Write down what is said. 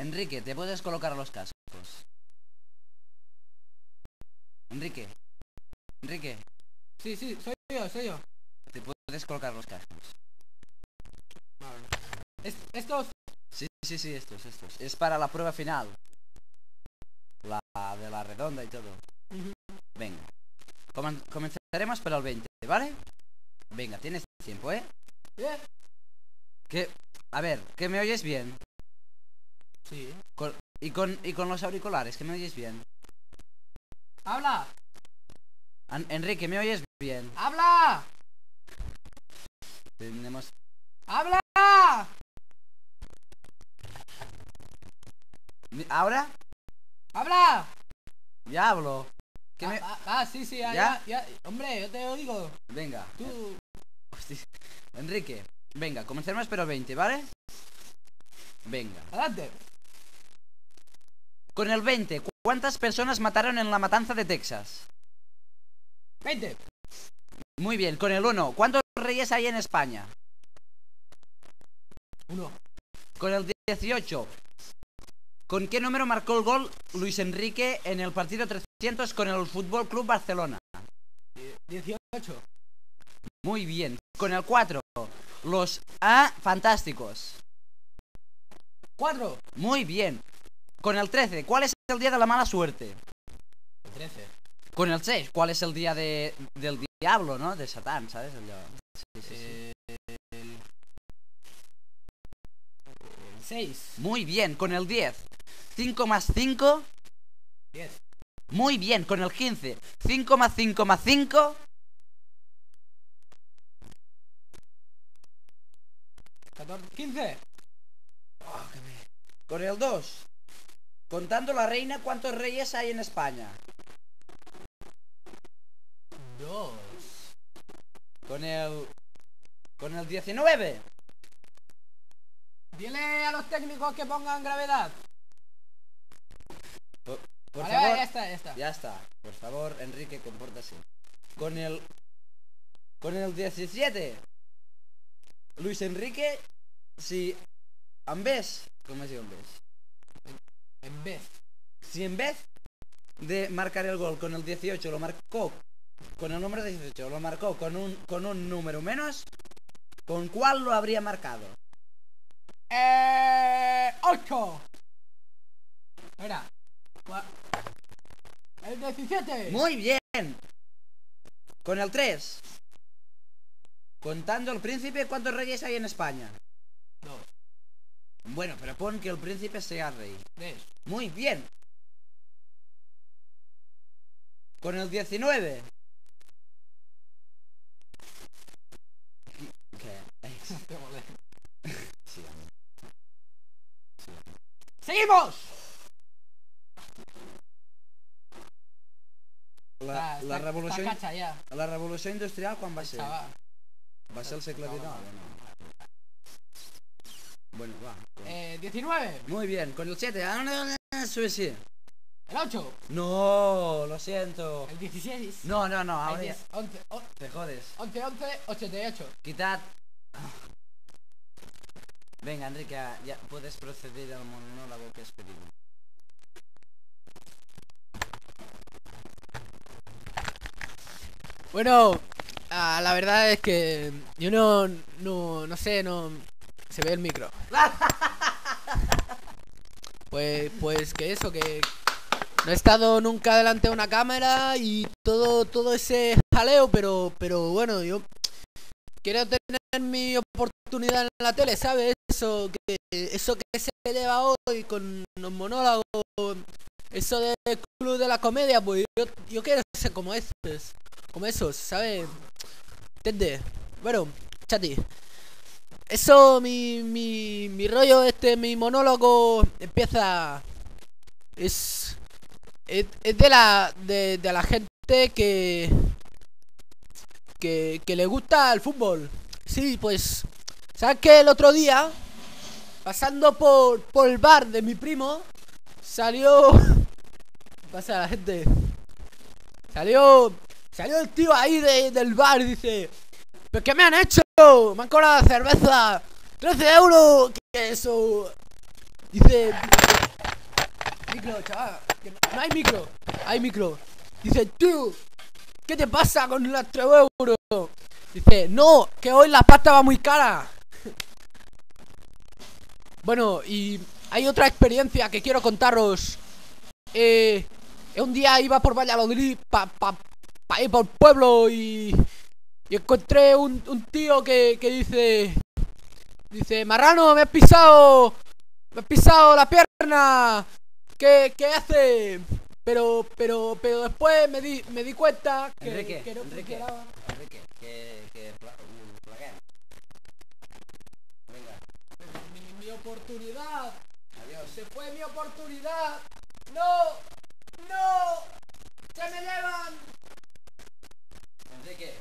Enrique, ¿te puedes colocar los cascos? Enrique. Enrique. Sí, soy yo. ¿Te puedes colocar los cascos? Vale. ¿Estos? Sí, estos. Es para la prueba final. La de la redonda y todo. Venga. Comenzaremos por el 20, ¿vale? Venga, tienes tiempo, ¿eh? Bien. A ver, ¿que me oyes bien? Sí. Y con los auriculares, ¿que me oyes bien? ¡Habla! Enrique, ¿me oyes bien? ¡Habla! Tenemos... ¡Habla! ¿Ahora? ¡Habla! Ya hablo. Sí, ¿Ya? ya. Hombre, yo te oigo. Venga. Tú... Hostia. Enrique, venga, comencemos por el 20, ¿vale? Venga. Adelante. Con el 20, ¿cuántas personas mataron en la matanza de Texas? 20. Muy bien. Con el 1, ¿cuántos reyes hay en España? 1. Con el 18, ¿con qué número marcó el gol Luis Enrique en el partido 300 con el Fútbol Club Barcelona? 18. Muy bien. Con el 4, los Fantásticos. 4. Muy bien. Con el 13, ¿cuál es el día de la mala suerte? 13. Con el 6, ¿cuál es el día del diablo, no? De Satán, ¿sabes? El 6. Muy bien. Con el 10, 5 más 5. 10. Muy bien. Con el 15, 5 más 5 más 5. 14. 15. Con el 2, contando la reina, ¿cuántos reyes hay en España? 2. Con el 19. Dile a los técnicos que pongan gravedad. Por Vale, favor. ya está. Ya está. Por favor, Enrique, compórtase. Con el 17, Luis Enrique, si ¿cómo es En vez. Si en vez de marcar el gol con el 18 lo marcó con el número 18, lo marcó con un número menos, ¿con cuál lo habría marcado? 8. Mira. El 17. Muy bien. Con el 3, contando el príncipe, ¿cuántos reyes hay en España? 2. Bueno, pero pon que el príncipe sea rey. 3. Muy bien. Con el 19. ¿Qué? Sí. ¡Seguimos! La revolució cacha ja. La revolució industrial quan va ser? Chaval. Va ser el segle XIX, ¿no? Bueno, va. 19. Muy bien, con el 7. Sí. El 8. No, lo siento. El 16. No, El ahora 10. 11. te jodes. 11, 88. Quitad. Venga, Enrique, ya puedes proceder al monólogo que has pedido. Bueno, la verdad es que yo no sé, no se ve el micro. Pues que eso, que no he estado nunca delante de una cámara y todo ese jaleo, pero bueno, yo quiero tener mi oportunidad en la tele, ¿sabes? Eso que se lleva hoy con los monólogos, eso del club de la comedia, pues yo quiero ser como esos, ¿sabes? ¿Entiendes? Bueno, chati. Eso, mi rollo, mi monólogo empieza. Es de la gente que le gusta el fútbol. Sí, pues. ¿Sabes qué? El otro día, pasando por el bar de mi primo, salió. Pasa la gente. Salió el tío ahí del bar y dice: ¿pero qué me han hecho? Me han cobrado la cerveza 13 euros. Que eso. Dice... Micro, chaval. Que no hay micro. Hay micro. Dice, tú, ¿qué te pasa con las 3 euros? Dice, no, que hoy la pasta va muy cara. Bueno, y hay otra experiencia que quiero contaros. Un día iba por Valladolid pa ir por el pueblo y encontré un tío que dice, marrano, me has pisado la pierna. ¿Qué hace? Pero después me di cuenta que Enrique, no Enrique, funcionaba. Enrique, que plaguea. Venga, Mi oportunidad. adiós. Se fue mi oportunidad. No, no. Se me llevan. Enrique.